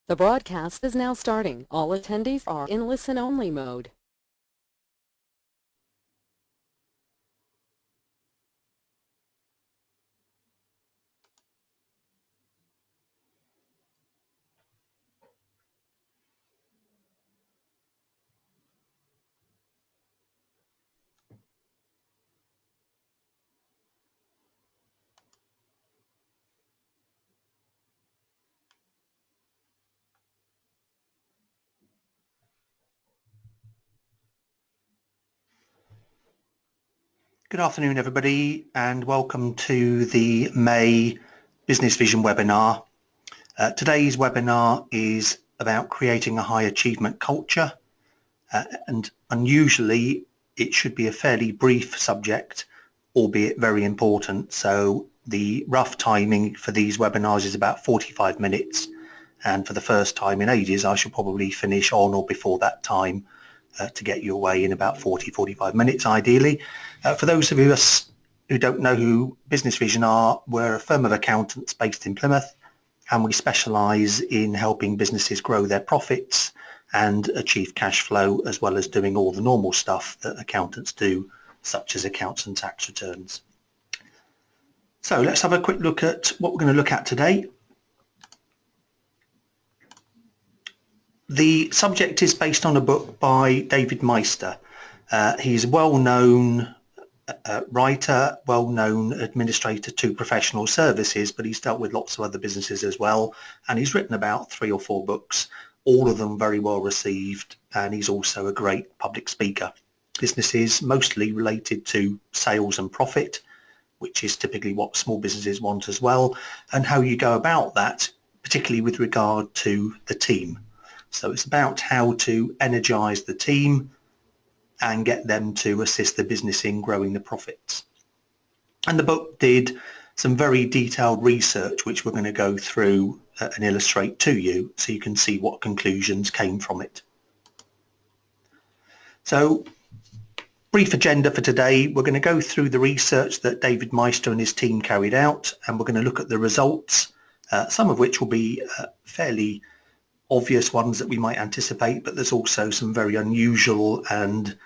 The broadcast is now starting. All attendees are in listen-only mode. Good afternoon, everybody, and welcome to the May Business Vision webinar. Today's webinar is about creating a high achievement culture, and unusually it should be a fairly brief subject, albeit very important. So the rough timing for these webinars is about 45 minutes, and for the first time in ages I should probably finish on or before that time to get you away in about 45 minutes ideally. For those of us who don't know who Business Vision are, we're a firm of accountants based in Plymouth, and we specialise in helping businesses grow their profits and achieve cash flow, as well as doing all the normal stuff that accountants do, such as accounts and tax returns. So let's have a quick look at what we're going to look at today. The subject is based on a book by David Maister. He's a well-known writer, well-known administrator to professional services, but he's dealt with lots of other businesses as well, and he's written about 3 or 4 books, all of them very well received, and he's also a great public speaker. Businesses mostly related to sales and profit, which is typically what small businesses want as well, and how you go about that, particularly with regard to the team. So it's about how to energize the team and get them to assist the business in growing the profits. And the book did some very detailed research, which we're going to go through and illustrate to you, so you can see what conclusions came from it. So, brief agenda for today. We're going to go through the research that David Maister and his team carried out, and we're going to look at the results, some of which will be fairly obvious ones that we might anticipate, but there's also some very unusual and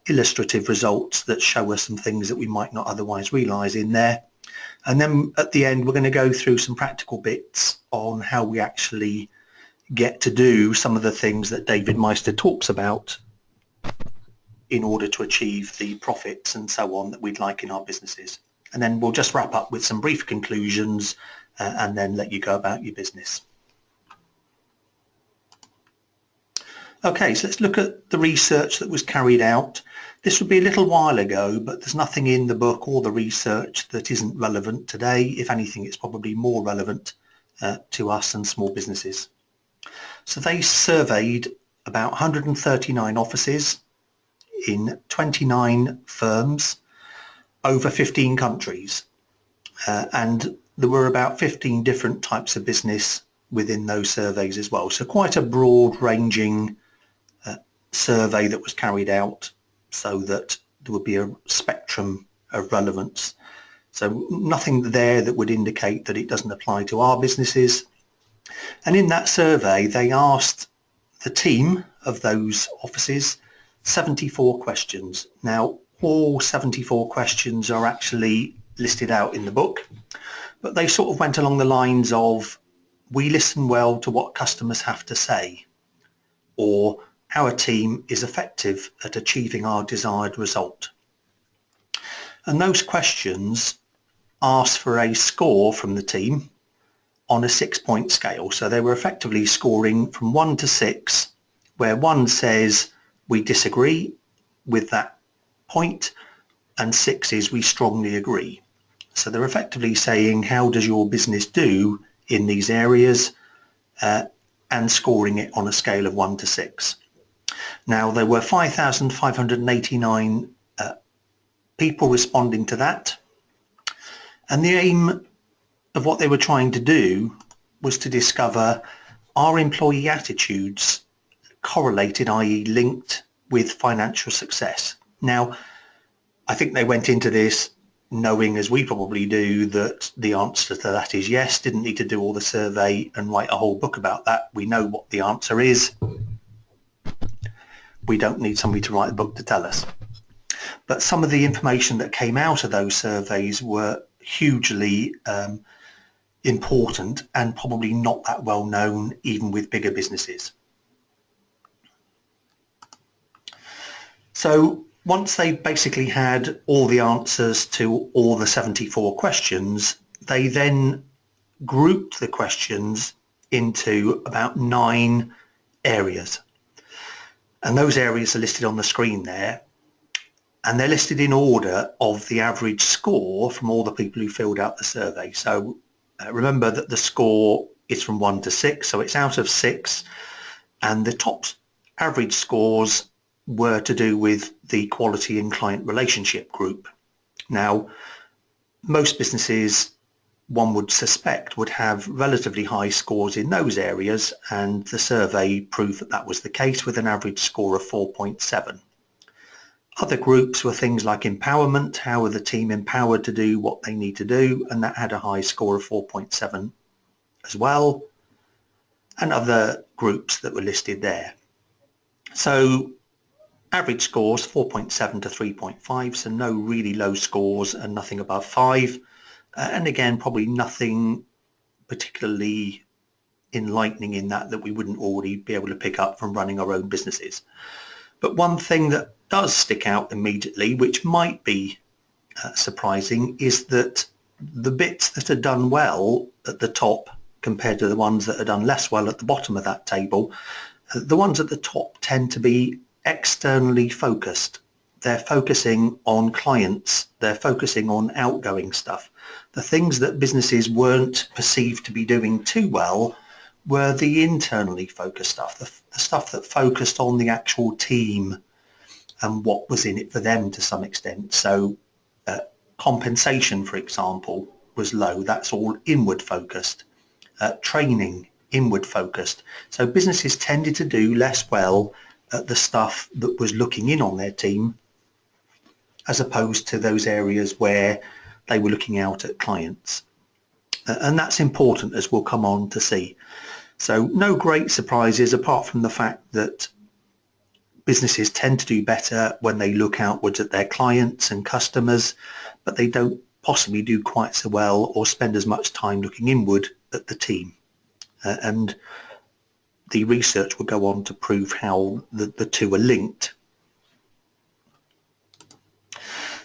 illustrative results that show us some things that we might not otherwise realise in there. And then at the end we're going to go through some practical bits on how we actually get to do some of the things that David Maister talks about in order to achieve the profits and so on that we'd like in our businesses. And then we'll just wrap up with some brief conclusions and then let you go about your business. Okay, so let's look at the research that was carried out. This would be a little while ago, but there's nothing in the book or the research that isn't relevant today. If anything, it's probably more relevant to us and small businesses. So they surveyed about 139 offices in 29 firms over 15 countries. And there were about 15 different types of business within those surveys as well. So quite a broad ranging survey that was carried out, so that there would be a spectrum of relevance. So nothing there that would indicate that it doesn't apply to our businesses. And in that survey they asked the team of those offices 74 questions. Now all 74 questions are actually listed out in the book, but they sort of went along the lines of: we listen well to what customers have to say, or our team is effective at achieving our desired result. And those questions asked for a score from the team on a 6-point scale. So they were effectively scoring from 1 to 6, where 1 says we disagree with that point and 6 is we strongly agree. So they're effectively saying, how does your business do in these areas, and scoring it on a scale of 1 to 6. Now there were 5,589 people responding to that, and the aim of what they were trying to do was to discover, are employee attitudes correlated, i.e. linked with financial success? Now I think they went into this knowing as we probably do that the answer to that is yes. Didn't need to do all the survey and write a whole book about that. We know what the answer is. We don't need somebody to write a book to tell us. But some of the information that came out of those surveys were hugely important and probably not that well known even with bigger businesses. So once they basically had all the answers to all the 74 questions, they then grouped the questions into about 9 areas. And those areas are listed on the screen there. And they're listed in order of the average score from all the people who filled out the survey. So remember that the score is from 1 to 6, so it's out of 6. And the top average scores were to do with the quality and client relationship group. Now, most businesses, one would suspect, would have relatively high scores in those areas, and the survey proved that that was the case with an average score of 4.7. Other groups were things like empowerment, how are the team empowered to do what they need to do, and that had a high score of 4.7 as well, and other groups that were listed there. So average scores 4.7 to 3.5, so no really low scores and nothing above 5. And again, probably nothing particularly enlightening in that we wouldn't already be able to pick up from running our own businesses. But one thing that does stick out immediately, which might be surprising, is that the bits that are done well at the top compared to the ones that are done less well at the bottom of that table, the ones at the top tend to be externally focused. They're focusing on clients, they're focusing on outgoing stuff. The things that businesses weren't perceived to be doing too well were the internally focused stuff, the stuff that focused on the actual team and what was in it for them to some extent. So compensation, for example, was low. That's all inward focused. Training, inward focused. So businesses tended to do less well at the stuff that was looking in on their team as opposed to those areas where they were looking out at clients. And that's important, as we'll come on to see. So no great surprises apart from the fact that businesses tend to do better when they look outwards at their clients and customers, but they don't possibly do quite so well or spend as much time looking inward at the team. And the research will go on to prove how the two are linked.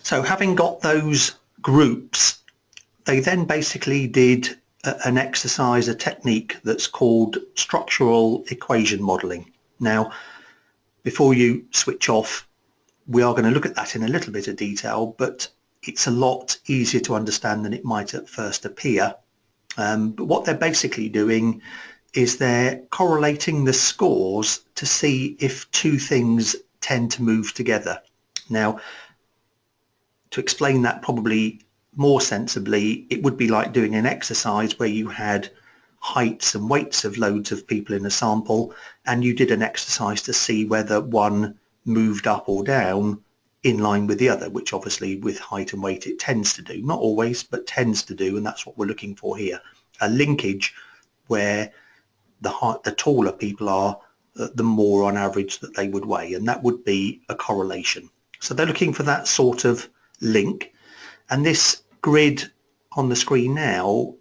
So having got those groups, they then basically did an exercise, a technique that's called structural equation modeling. Now, before you switch off, we are going to look at that in a little bit of detail, but it's a lot easier to understand than it might at first appear. But what they're basically doing is they're correlating the scores to see if two things tend to move together. Now, to explain that probably more sensibly, it would be like doing an exercise where you had heights and weights of loads of people in a sample, and you did an exercise to see whether one moved up or down in line with the other, which obviously with height and weight it tends to do. Not always, but tends to do, and that's what we're looking for here. A linkage where the taller people are, the more on average that they would weigh, and that would be a correlation. So they're looking for that sort of link, and this grid on the screen now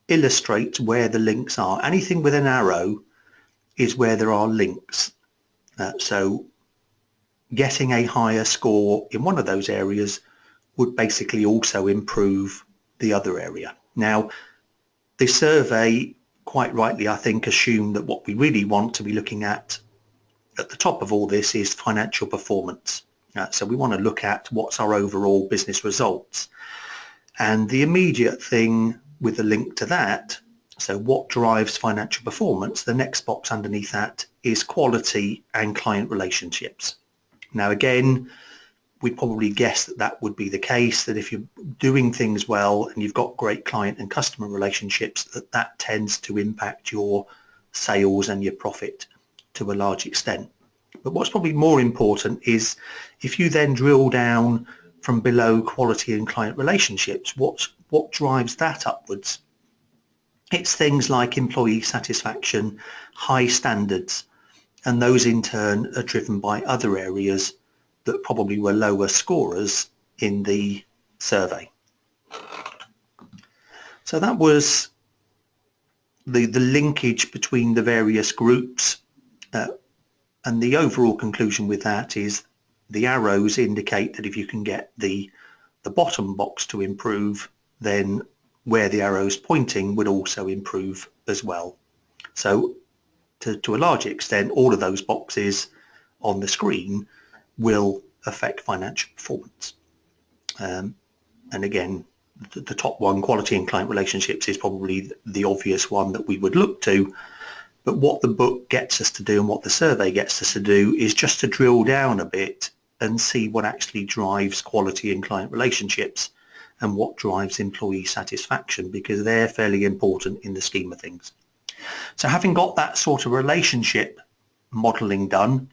illustrates where the links are. Anything with an arrow is where there are links. So getting a higher score in one of those areas would basically also improve the other area. Now, the survey, quite rightly, I think, assumed that what we really want to be looking at the top of all this is financial performance. So we want to look at what's our overall business results. And the immediate thing with the link to that, so what drives financial performance, the next box underneath that is quality and client relationships. Now again, we'd probably guess that that would be the case, that if you're doing things well and you've got great client and customer relationships, that tends to impact your sales and your profit to a large extent. But what's probably more important is if you then drill down from below quality and client relationships. What drives that upwards? It's things like employee satisfaction, high standards, and those in turn are driven by other areas that probably were lower scorers in the survey. So that was the linkage between the various groups, and the overall conclusion with that is the arrows indicate that if you can get the bottom box to improve, then where the arrow's pointing would also improve as well. So to a large extent, all of those boxes on the screen will affect financial performance. And again, the top one, quality and client relationships, is probably the obvious one that we would look to. But what the book gets us to do and what the survey gets us to do is just to drill down a bit and see what actually drives quality and client relationships and what drives employee satisfaction, because they're fairly important in the scheme of things. So having got that sort of relationship modelling done,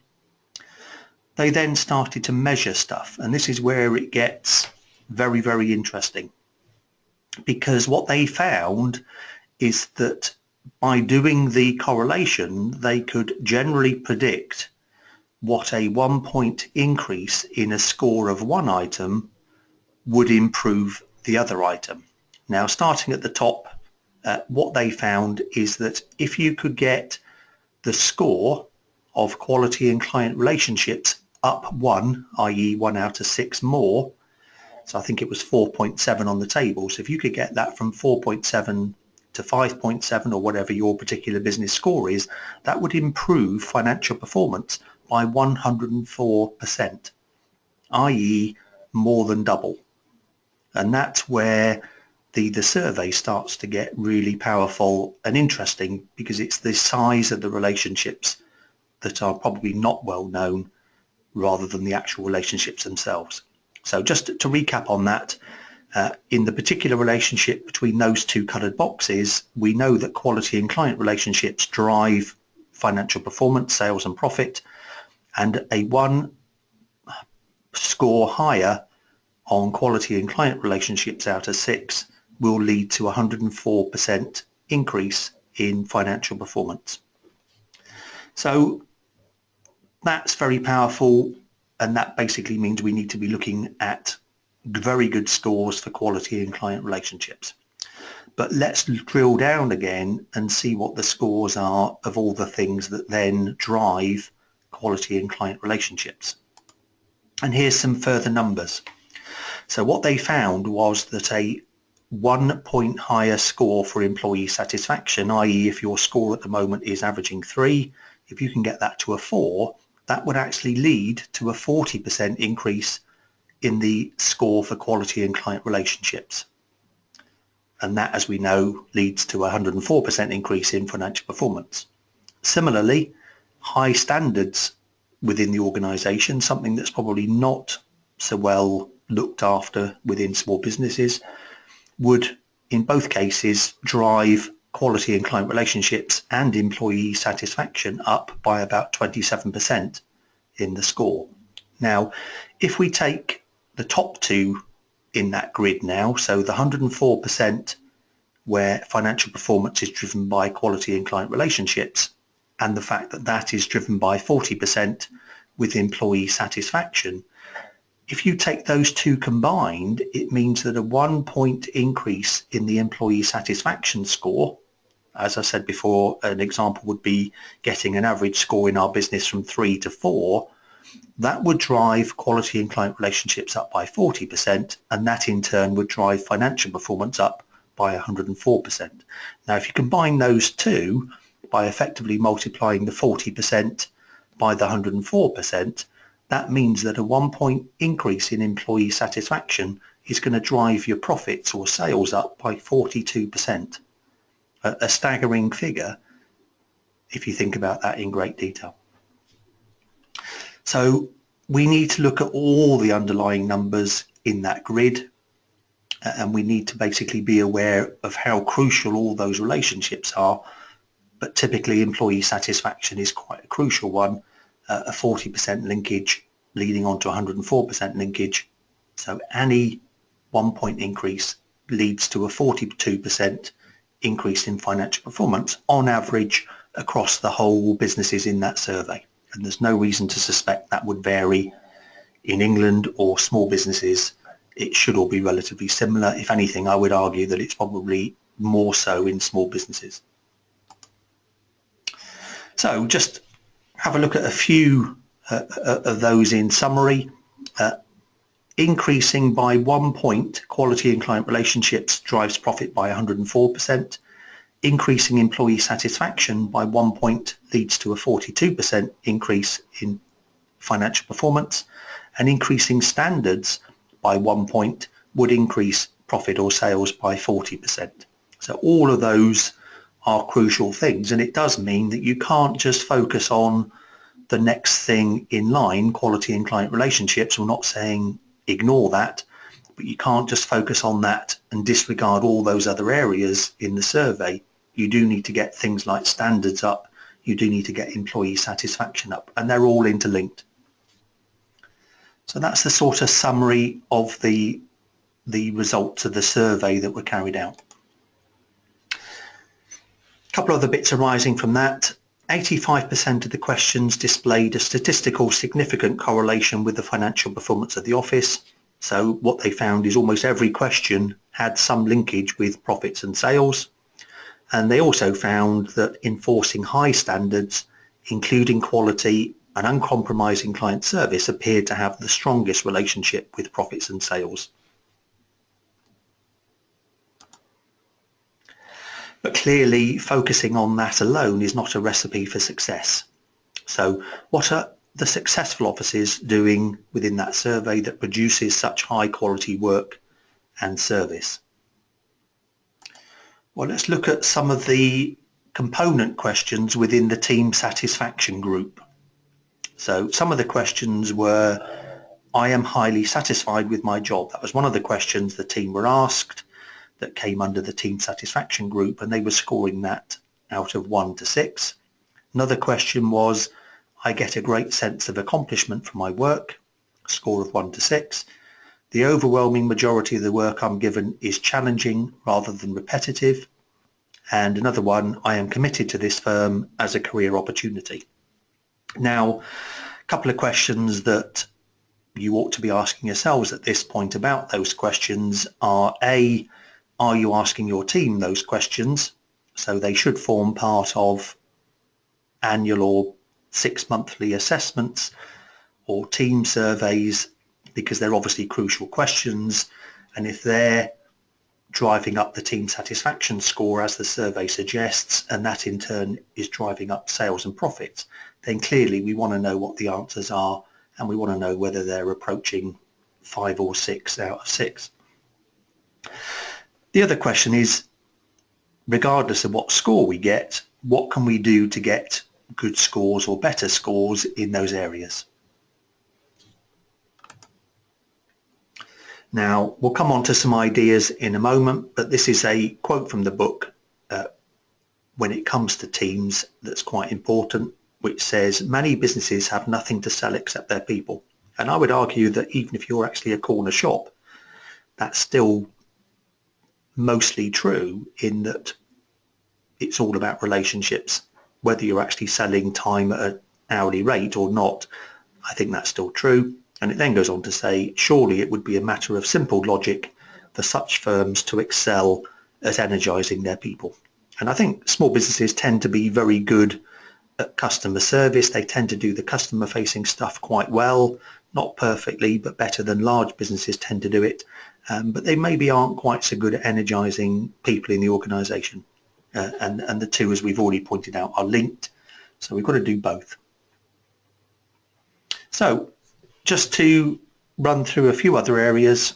they then started to measure stuff, and this is where it gets very, very interesting, because what they found is that by doing the correlation, they could generally predict what a 1 point increase in a score of one item would improve the other item. Now, starting at the top, what they found is that if you could get the score of quality and client relationships up 1, i.e. 1 out of 6 more, so I think it was 4.7 on the table, so if you could get that from 4.7 to 5.7 or whatever your particular business score is, that would improve financial performance by 104%, i.e. more than double. And that's where the survey starts to get really powerful and interesting, because it's the size of the relationships that are probably not well known rather than the actual relationships themselves. So just to recap on that, in the particular relationship between those two coloured boxes, we know that quality and client relationships drive financial performance, sales and profit, and a 1 score higher on quality and client relationships out of 6 will lead to 104% increase in financial performance. So that's very powerful, and that basically means we need to be looking at very good scores for quality and client relationships. But let's drill down again and see what the scores are of all the things that then drive quality and client relationships. And here's some further numbers. So what they found was that a 1 point higher score for employee satisfaction, i.e. if your score at the moment is averaging 3, if you can get that to a 4, that would actually lead to a 40% increase in the score for quality and client relationships. And that, as we know, leads to a 104% increase in financial performance. Similarly, high standards within the organisation, something that's probably not so well looked after within small businesses, would in both cases drive quality and client relationships and employee satisfaction up by about 27% in the score. Now, if we take the top two in that grid now, so the 104% where financial performance is driven by quality and client relationships, and the fact that that is driven by 40% with employee satisfaction, if you take those two combined, it means that a 1 point increase in the employee satisfaction score, as I said before, an example would be getting an average score in our business from 3 to 4, that would drive quality and client relationships up by 40%, and that in turn would drive financial performance up by 104%. Now, if you combine those two by effectively multiplying the 40% by the 104%, that means that a 1 point increase in employee satisfaction is going to drive your profits or sales up by 42%. A staggering figure if you think about that in great detail. So we need to look at all the underlying numbers in that grid, and we need to basically be aware of how crucial all those relationships are. But typically employee satisfaction is quite a crucial one, a 40% linkage leading on to 104% linkage So any 1 point increase leads to a 42% increase in financial performance on average across the whole businesses in that survey. And there's no reason to suspect that would vary in England or small businesses. It should all be relatively similar. If anything, I would argue that it's probably more so in small businesses. So just have a look at a few of those in summary. Increasing by 1 point quality and client relationships drives profit by 104%. Increasing employee satisfaction by 1 point leads to a 42% increase in financial performance, and increasing standards by 1 point would increase profit or sales by 40%. So all of those are crucial things, and it does mean that you can't just focus on the next thing in line, quality and client relationships. We're not saying ignore that, but you can't just focus on that and disregard all those other areas in the survey. You do need to get things like standards up, you do need to get employee satisfaction up, and they're all interlinked. So that's the sort of summary of the results of the survey that were carried out. A couple of other bits arising from that. 85% of the questions displayed a statistical significant correlation with the financial performance of the office. So what they found is almost every question had some linkage with profits and sales. And they also found that enforcing high standards, including quality and uncompromising client service, appeared to have the strongest relationship with profits and sales. But clearly, focusing on that alone is not a recipe for success. So what are the successful offices doing within that survey that produces such high quality work and service? Well, let's look at some of the component questions within the team satisfaction group. So some of the questions were, I am highly satisfied with my job. That was one of the questions the team were asked that came under the team satisfaction group, and they were scoring that out of 1 to 6. Another question was, I get a great sense of accomplishment from my work, a score of 1 to 6. The overwhelming majority of the work I'm given is challenging rather than repetitive. And another one, I am committed to this firm as a career opportunity. Now, a couple of questions that you ought to be asking yourselves at this point about those questions are, A, are you asking your team those questions? So they should form part of annual or 6-monthly assessments or team surveys, because they're obviously crucial questions. And if they're driving up the team satisfaction score, as the survey suggests, and that in turn is driving up sales and profits, then clearly we want to know what the answers are, and we want to know whether they're approaching 5 or 6 out of 6. The other question is, regardless of what score we get, what can we do to get good scores or better scores in those areas? Now, we'll come on to some ideas in a moment, but this is a quote from the book when it comes to teams that's quite important, which says, many businesses have nothing to sell except their people. And I would argue that even if you're actually a corner shop, that's still mostly true, in that it's all about relationships. Whether you're actually selling time at an hourly rate or not, I think that's still true. And it then goes on to say, surely it would be a matter of simple logic for such firms to excel at energizing their people. And I think small businesses tend to be very good at customer service. They tend to do the customer facing stuff quite well, not perfectly, but better than large businesses tend to do it. But they maybe aren't quite so good at energizing people in the organization. And the two, as we've already pointed out, are linked. So we've got to do both. So just to run through a few other areas,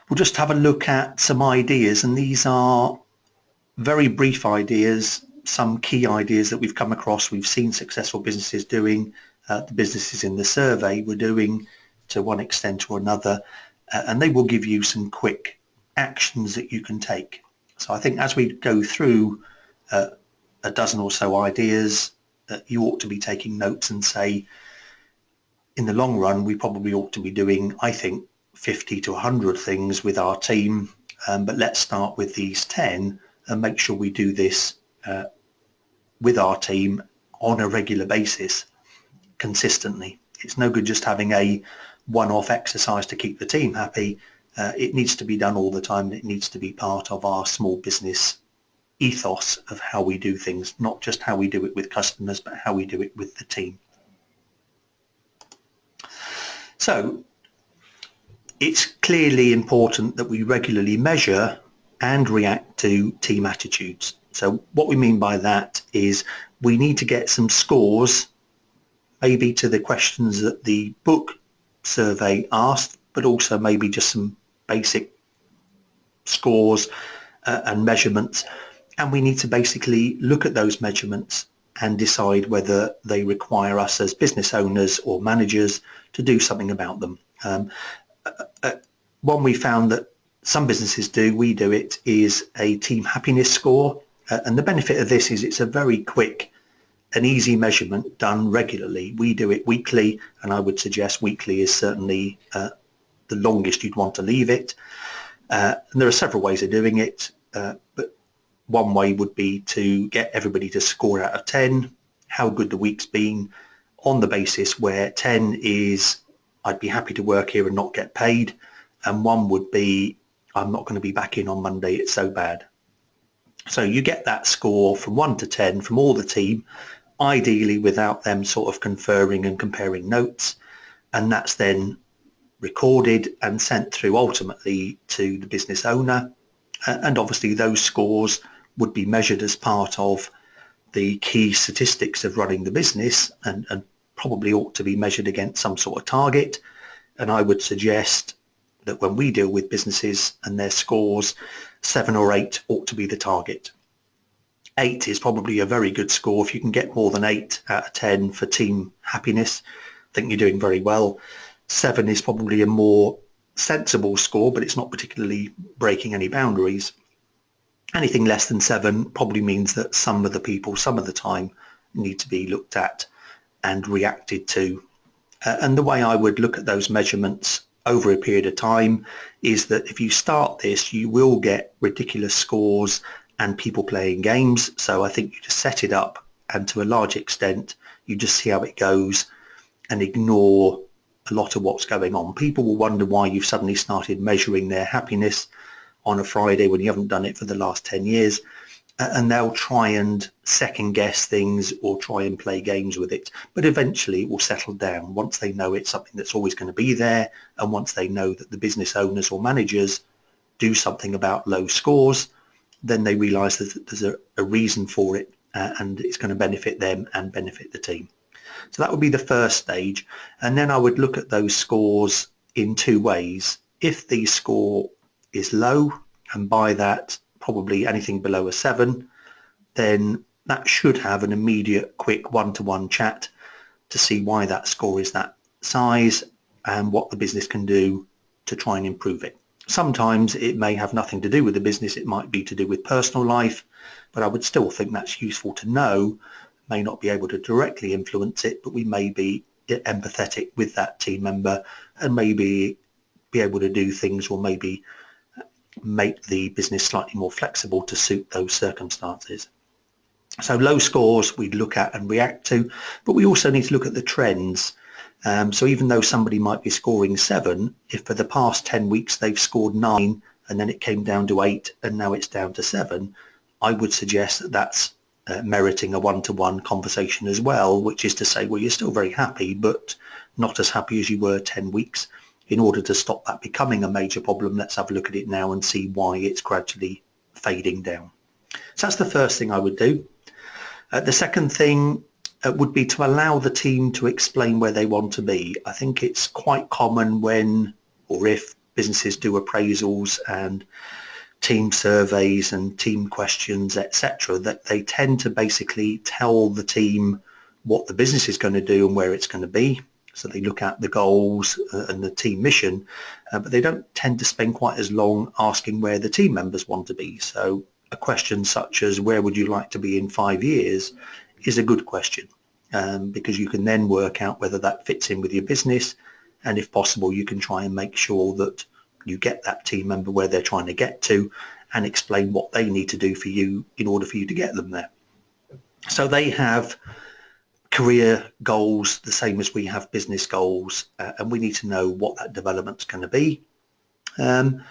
we'll just have a look at some ideas, and these are very brief ideas, some key ideas that we've come across, we've seen successful businesses doing, the businesses in the survey were doing to one extent or another, and they will give you some quick actions that you can take. So I think as we go through a dozen or so ideas, you ought to be taking notes and say, in the long run, we probably ought to be doing, I think, 50 to 100 things with our team, but let's start with these 10 and make sure we do this with our team on a regular basis consistently. It's no good just having a one-off exercise to keep the team happy. It needs to be done all the time. It needs to be part of our small business ethos of how we do things, not just how we do it with customers, but how we do it with the team. So it's clearly important that we regularly measure and react to team attitudes. So what we mean by that is we need to get some scores, maybe to the questions that the book survey asked, but also maybe just some basic scores and measurements. And we need to basically look at those measurements and decide whether they require us as business owners or managers to do something about them. One we found that some businesses do, we do it, is a team happiness score. And the benefit of this is it's a very quick and easy measurement done regularly. We do it weekly, and I would suggest weekly is certainly the longest you'd want to leave it. And there are several ways of doing it, but one way would be to get everybody to score out of 10 how good the week's been, on the basis where 10 is I'd be happy to work here and not get paid, and 1 would be I'm not going to be back in on Monday, it's so bad. So you get that score from 1 to 10 from all the team, ideally without them sort of conferring and comparing notes, and that's then recorded and sent through ultimately to the business owner. And obviously those scores would be measured as part of the key statistics of running the business, and probably ought to be measured against some sort of target. And I would suggest that when we deal with businesses and their scores, 7 or 8 ought to be the target. 8 is probably a very good score. If you can get more than 8 out of 10 for team happiness, I think you're doing very well. 7 is probably a more sensible score, but it's not particularly breaking any boundaries. Anything less than 7 probably means that some of the people, some of the time, need to be looked at and reacted to. And the way I would look at those measurements over a period of time is that if you start this, you will get ridiculous scores and people playing games. So I think you just set it up, and to a large extent, you just see how it goes and ignore a lot of what's going on. People will wonder why you've suddenly started measuring their happiness on a Friday when you haven't done it for the last 10 years, and they'll try and second guess things or try and play games with it, but eventually it will settle down once they know it's something that's always going to be there, and once they know that the business owners or managers do something about low scores, then they realize that there's a reason for it, and it's going to benefit them and benefit the team. So that would be the first stage. And then I would look at those scores in 2 ways. If the score is low, and by that probably anything below a 7, then that should have an immediate quick one-to-one chat to see why that score is that size and what the business can do to try and improve it. Sometimes it may have nothing to do with the business, it might be to do with personal life, but I would still think that's useful to know. May not be able to directly influence it, but we may be empathetic with that team member and maybe be able to do things, or maybe make the business slightly more flexible to suit those circumstances. So low scores we'd look at and react to, but we also need to look at the trends. So even though somebody might be scoring 7, if for the past 10 weeks they've scored 9 and then it came down to 8 and now it's down to 7, I would suggest that that's meriting a one-to-one conversation as well, which is to say, well, you're still very happy, but not as happy as you were 10 weeks. In order to stop that becoming a major problem, let's have a look at it now and see why it's gradually fading down. So that's the first thing I would do. The second thing would be to allow the team to explain where they want to be. I think it's quite common when, or if, businesses do appraisals and team surveys and team questions, etc., that they tend to basically tell the team what the business is going to do and where it's going to be. So they look at the goals and the team mission, but they don't tend to spend quite as long asking where the team members want to be. So a question such as where would you like to be in 5 years is a good question, because you can then work out whether that fits in with your business and if possible you can try and make sure that you get that team member where they're trying to get to and explain what they need to do for you in order for you to get them there. So they have career goals the same as we have business goals, and we need to know what that development's going to be, and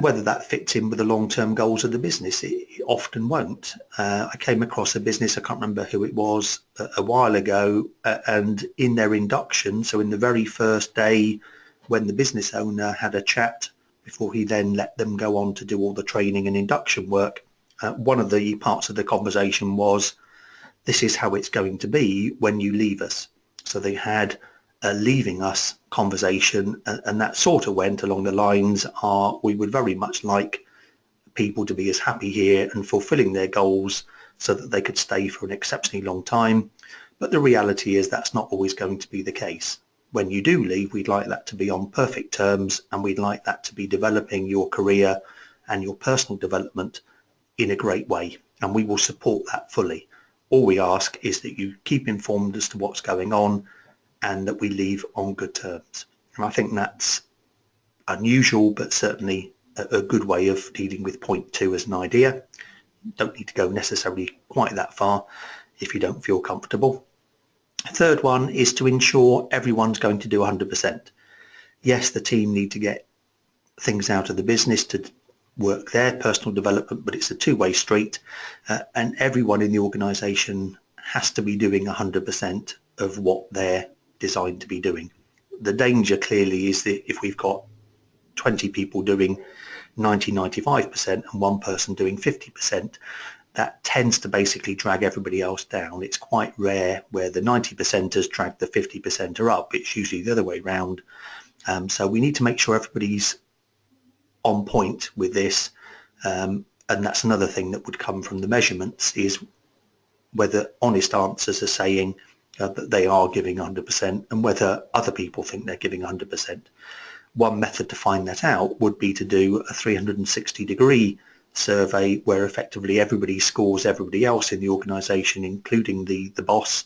whether that fits in with the long-term goals of the business. It often won't. I came across a business, I can't remember who it was, a while ago, and in their induction, so in the very first day when the business owner had a chat before he then let them go on to do all the training and induction work, one of the parts of the conversation was, this is how it's going to be when you leave us. So they had a leaving us conversation, and that sort of went along the lines are, we would very much like people to be as happy here and fulfilling their goals so that they could stay for an exceptionally long time. But the reality is that's not always going to be the case. When you do leave, we'd like that to be on perfect terms, and we'd like that to be developing your career and your personal development in a great way, and we will support that fully. All we ask is that you keep informed as to what's going on and that we leave on good terms. And I think that's unusual, but certainly a good way of dealing with point 2 as an idea. You don't need to go necessarily quite that far if you don't feel comfortable. Third one is to ensure everyone's going to do 100%. Yes, the team need to get things out of the business to work their personal development, but it's a two-way street, and everyone in the organisation has to be doing 100% of what they're designed to be doing. The danger clearly is that if we've got 20 people doing 90-95% and one person doing 50%, that tends to basically drag everybody else down. It's quite rare where the 90%ers drag the 50%er up. It's usually the other way around. So we need to make sure everybody's on point with this, and that's another thing that would come from the measurements, is whether honest answers are saying that they are giving 100% and whether other people think they're giving 100%. One method to find that out would be to do a 360-degree survey where effectively everybody scores everybody else in the organisation, including the boss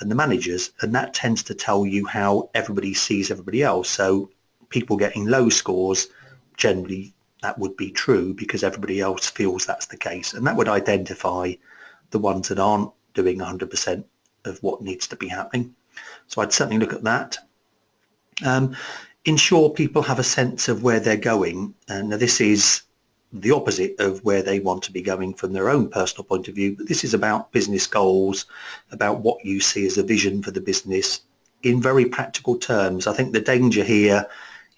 and the managers, and that tends to tell you how everybody sees everybody else. So people getting low scores, generally that would be true because everybody else feels that's the case, and that would identify the ones that aren't doing 100% of what needs to be happening. So I'd certainly look at that. Ensure people have a sense of where they're going, and now this is the opposite of where they want to be going from their own personal point of view, but this is about business goals, about what you see as a vision for the business in very practical terms. I think the danger here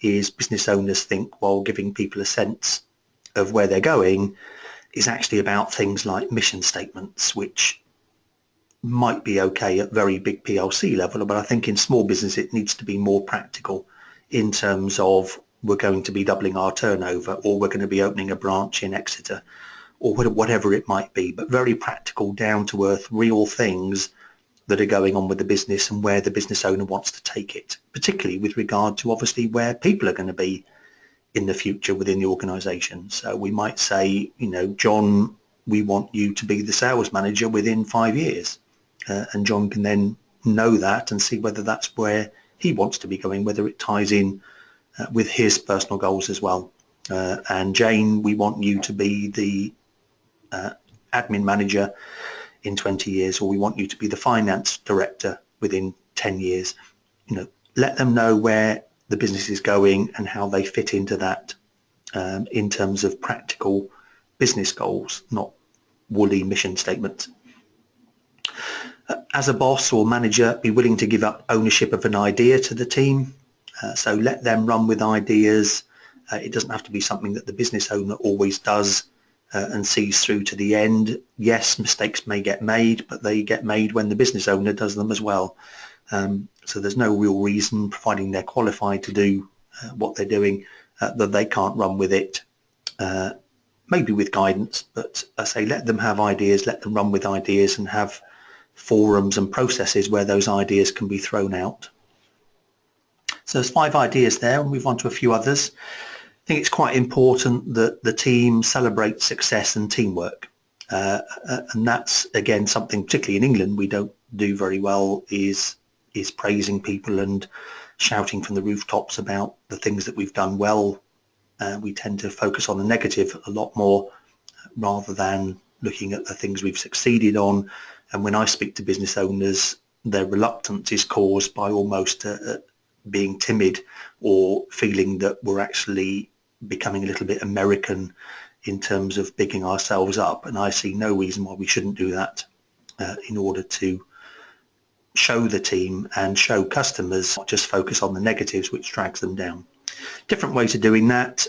is business owners think, well, giving people a sense of where they're going is actually about things like mission statements, which might be okay at very big PLC level, but I think in small business it needs to be more practical in terms of, we're going to be doubling our turnover, or we're going to be opening a branch in Exeter, or whatever it might be, but very practical, down to earth, real things that are going on with the business and where the business owner wants to take it, particularly with regard to obviously where people are going to be in the future within the organisation. So we might say, you know, John, we want you to be the sales manager within 5 years, and John can then know that and see whether that's where he wants to be going, whether it ties in with his personal goals as well. And Jane, we want you to be the admin manager in 20 years, or we want you to be the finance director within 10 years. You know, let them know where the business is going and how they fit into that, in terms of practical business goals, not woolly mission statements. As a boss or manager, be willing to give up ownership of an idea to the team. So let them run with ideas. It doesn't have to be something that the business owner always does and sees through to the end. Yes, mistakes may get made, but they get made when the business owner does them as well. So there's no real reason, providing they're qualified to do what they're doing, that they can't run with it, maybe with guidance, but I say let them have ideas, let them run with ideas, and have forums and processes where those ideas can be thrown out. So there's 5 ideas there. We'll move on to a few others. I think it's quite important that the team celebrates success and teamwork, and that's again something particularly in England we don't do very well, is praising people and shouting from the rooftops about the things that we've done well. We tend to focus on the negative a lot more rather than looking at the things we've succeeded on. And when I speak to business owners, their reluctance is caused by almost being timid or feeling that we're actually becoming a little bit American in terms of bigging ourselves up. And I see no reason why we shouldn't do that in order to show the team and show customers, not just focus on the negatives, which drags them down. Different ways of doing that.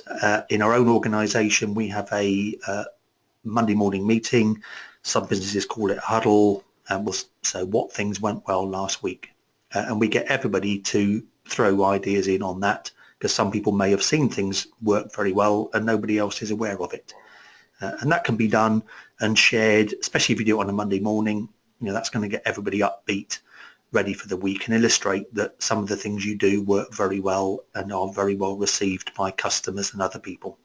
In our own organisation, we have a Monday morning meeting. Some businesses call it a huddle, and we'll say what things went well last week. And we get everybody to throw ideas in on that, because some people may have seen things work very well and nobody else is aware of it. And that can be done and shared, especially if you do it on a Monday morning. That's going to get everybody upbeat, ready for the week, and illustrate that some of the things you do work very well and are very well received by customers and other people.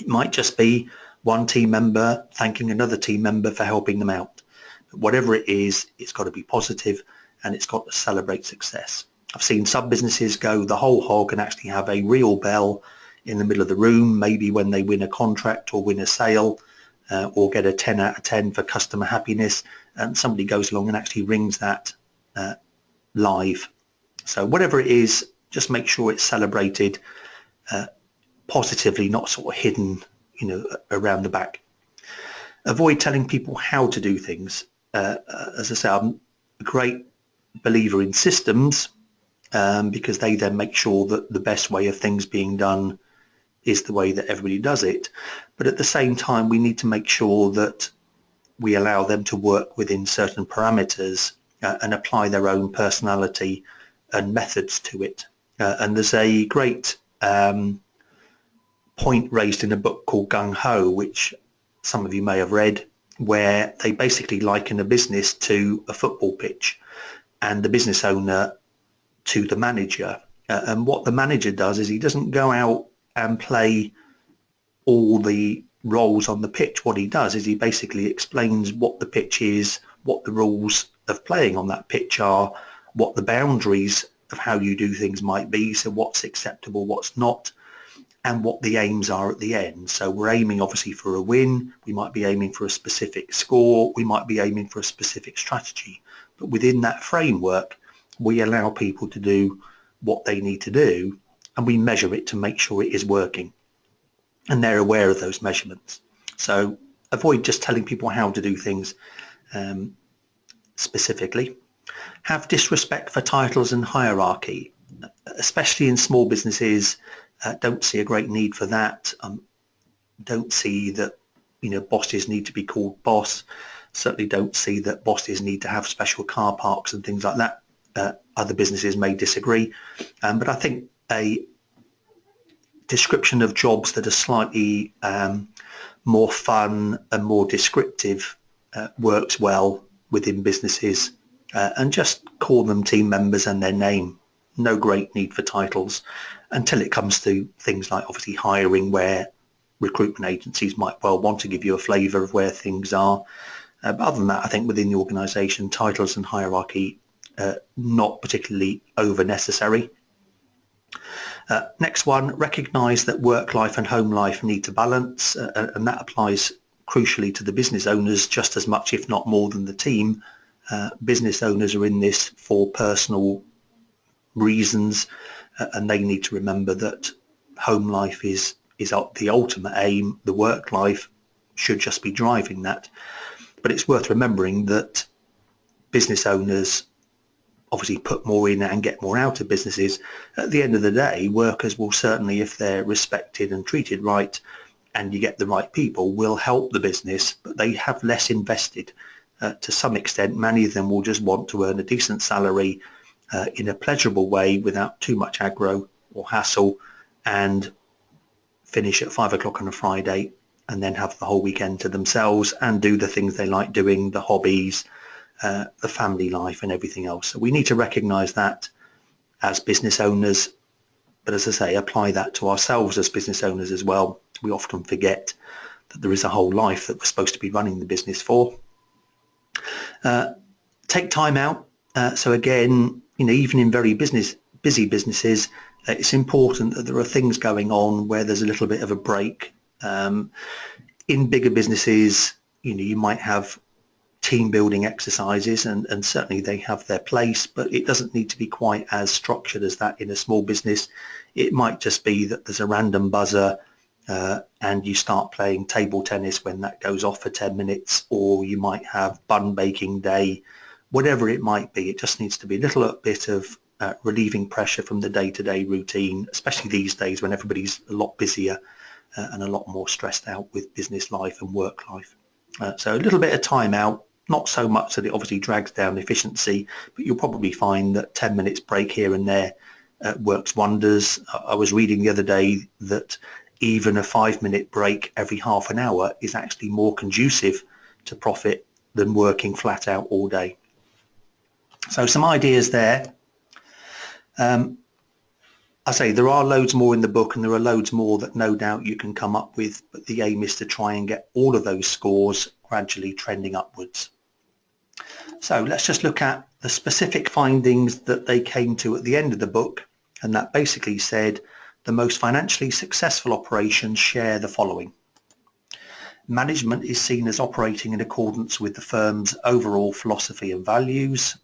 It might just be one team member thanking another team member for helping them out. But whatever it is, it's got to be positive and it's got to celebrate success. I've seen some businesses go the whole hog and actually have a real bell in the middle of the room, maybe when they win a contract or win a sale, or get a 10 out of 10 for customer happiness, and somebody goes along and actually rings that live. So whatever it is, just make sure it's celebrated positively, not sort of hidden, around the back. Avoid telling people how to do things. As I say, I'm a great believer in systems, because they then make sure that the best way of things being done is the way that everybody does it. But at the same time, we need to make sure that we allow them to work within certain parameters and apply their own personality and methods to it. And there's a great point raised in a book called Gung Ho, which some of you may have read, where they basically liken a business to a football pitch and the business owner to the manager. And what the manager does is he doesn't go out and play all the roles on the pitch. What he does is he basically explains what the pitch is, what the rules of playing on that pitch are, what the boundaries of how you do things might be, so what's acceptable, what's not, and what the aims are at the end. So we're aiming obviously for a win, we might be aiming for a specific score, we might be aiming for a specific strategy, but within that framework we allow people to do what they need to do, and we measure it to make sure it is working, and they're aware of those measurements. So avoid just telling people how to do things specifically. Have disrespect for titles and hierarchy, especially in small businesses. Don't see a great need for that. Don't see that bosses need to be called boss. Certainly don't see that bosses need to have special car parks and things like that. Other businesses may disagree, but I think a description of jobs that are slightly more fun and more descriptive works well within businesses, and just call them team members and their name. No great need for titles until it comes to things like obviously hiring, where recruitment agencies might well want to give you a flavour of where things are. But other than that, I think within the organisation, titles and hierarchy not particularly over necessary. Next one, recognise that work life and home life need to balance, and that applies crucially to the business owners just as much, if not more, than the team. Business owners are in this for personal reasons, and they need to remember that home life is the ultimate aim. The work life should just be driving that. But it's worth remembering that business owners obviously put more in and get more out of businesses. At the end of the day, workers will certainly, if they're respected and treated right and you get the right people, will help the business, but they have less invested. To some extent, many of them will just want to earn a decent salary in a pleasurable way without too much aggro or hassle, and finish at 5 o'clock on a Friday and then have the whole weekend to themselves and do the things they like doing, the hobbies, the family life and everything else. So we need to recognise that as business owners, but as I say, apply that to ourselves as business owners as well. We often forget that there is a whole life that we're supposed to be running the business for. Take time out. So again, even in very busy businesses, it's important that there are things going on where there's a little bit of a break. In bigger businesses, you might have team building exercises, and certainly they have their place, but it doesn't need to be quite as structured as that in a small business. It might just be that there's a random buzzer and you start playing table tennis when that goes off for 10 minutes, or you might have bun baking day, whatever it might be. It just needs to be a little bit of relieving pressure from the day-to-day routine, especially these days when everybody's a lot busier and a lot more stressed out with business life and work life. So a little bit of time out, not so much that it obviously drags down efficiency, but you'll probably find that 10 minutes break here and there works wonders. I was reading the other day that even a 5-minute break every half an hour is actually more conducive to profit than working flat out all day. So some ideas there. I say there are loads more in the book, and there are loads more that no doubt you can come up with, but the aim is to try and get all of those scores gradually trending upwards. So let's just look at the specific findings that they came to at the end of the book, and that basically said the most financially successful operations share the following. Management is seen as operating in accordance with the firm's overall philosophy and values.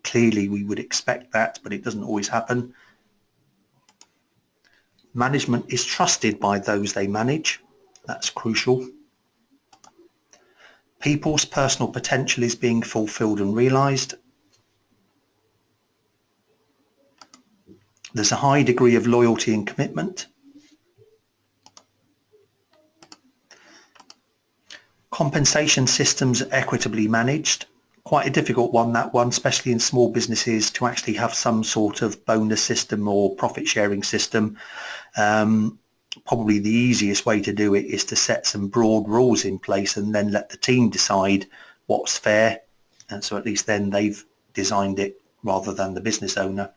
Clearly we would expect that, but it doesn't always happen. Management is trusted by those they manage. That's crucial. People's personal potential is being fulfilled and realised. There's a high degree of loyalty and commitment. Compensation systems are equitably managed. Quite a difficult one, that one, especially in small businesses, to actually have some sort of bonus system or profit sharing system. Probably the easiest way to do it is to set some broad rules in place and then let the team decide what's fair, and so at least then they've designed it rather than the business owner.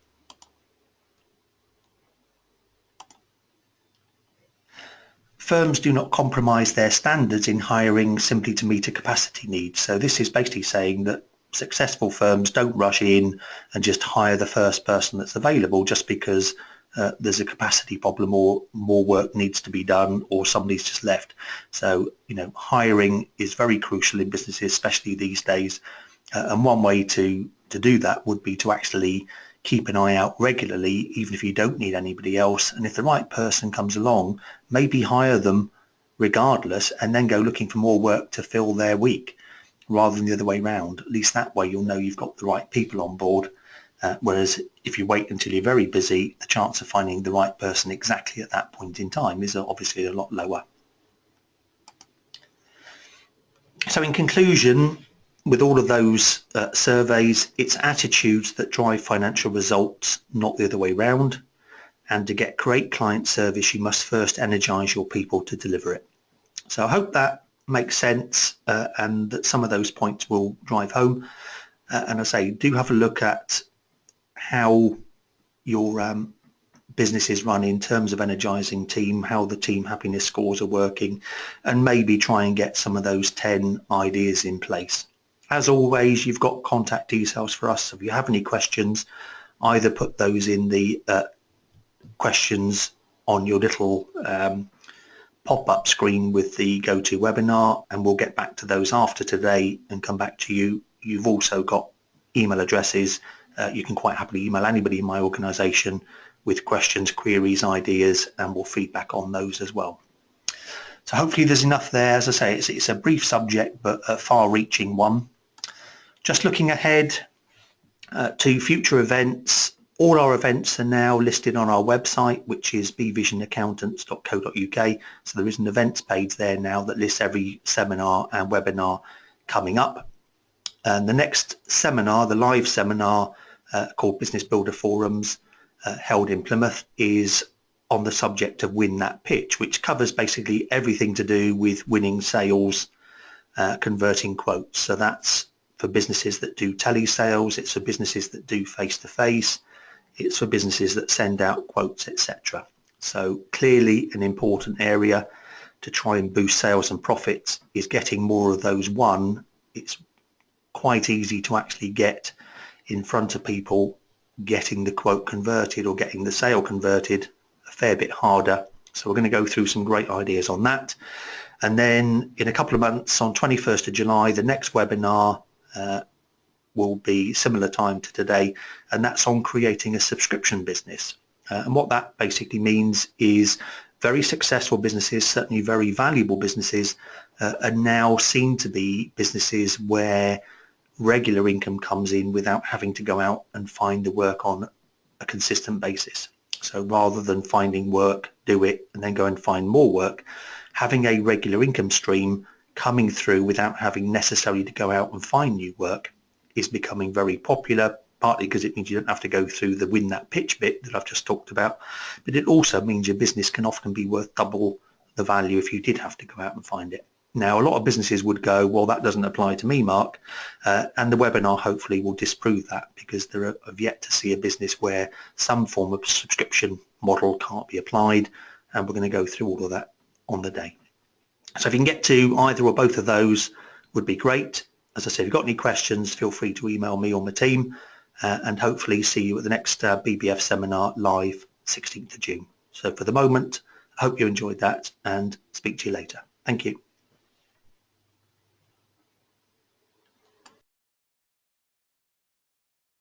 Firms do not compromise their standards in hiring simply to meet a capacity need. So this is basically saying that successful firms don't rush in and just hire the first person that's available just because there's a capacity problem or more work needs to be done or somebody's just left. So, hiring is very crucial in businesses, especially these days. And one way to do that would be to actually keep an eye out regularly, even if you don't need anybody else. And if the right person comes along, maybe hire them regardless and then go looking for more work to fill their week rather than the other way around. At least that way you'll know you've got the right people on board. Whereas if you wait until you're very busy, the chance of finding the right person exactly at that point in time is obviously a lot lower. So in conclusion, with all of those surveys, it's attitudes that drive financial results, not the other way around. And to get great client service, you must first energize your people to deliver it. So I hope that makes sense and that some of those points will drive home. And I say, do have a look at how your business is run in terms of energizing team, how the team happiness scores are working, and maybe try and get some of those 10 ideas in place. As always, you've got contact details for us. If you have any questions, either put those in the questions on your little pop-up screen with the GoToWebinar, and we'll get back to those after today and come back to you. You've also got email addresses. You can quite happily email anybody in my organisation with questions, queries, ideas, and we'll feedback on those as well. So hopefully there's enough there. As I say, it's a brief subject, but a far-reaching one. Just looking ahead to future events, all our events are now listed on our website, which is bvisionaccountants.co.uk. So there is an events page there now that lists every seminar and webinar coming up. And the next seminar, the live seminar called Business Builder Forums, held in Plymouth, is on the subject of Win That Pitch, which covers basically everything to do with winning sales, converting quotes. So that's for businesses that do telesales, it's for businesses that do face-to-face, it's for businesses that send out quotes, etc. So clearly an important area to try and boost sales and profits is getting more of those won. It's quite easy to actually get in front of people getting the quote converted or getting the sale converted a fair bit harder. So we're going to go through some great ideas on that. And then in a couple of months, on 21st of July, the next webinar will be similar time to today, and that's on creating a subscription business. And what that basically means is very successful businesses, certainly very valuable businesses, are now seen to be businesses where regular income comes in without having to go out and find the work on a consistent basis. So rather than finding work, do it, and then go and find more work, having a regular income stream coming through without having necessarily to go out and find new work is becoming very popular, partly because it means you don't have to go through the win that pitch bit that I've just talked about, but it also means your business can often be worth double the value if you did have to go out and find it. Now, a lot of businesses would go, well, that doesn't apply to me, Mark, and the webinar hopefully will disprove that, because there have yet to see a business where some form of subscription model can't be applied, and we're going to go through all of that on the day. So if you can get to either or both of those would be great. As I said, if you've got any questions, feel free to email me or my team, and hopefully see you at the next BBF seminar live 16th of June. So for the moment, I hope you enjoyed that, and speak to you later. Thank you.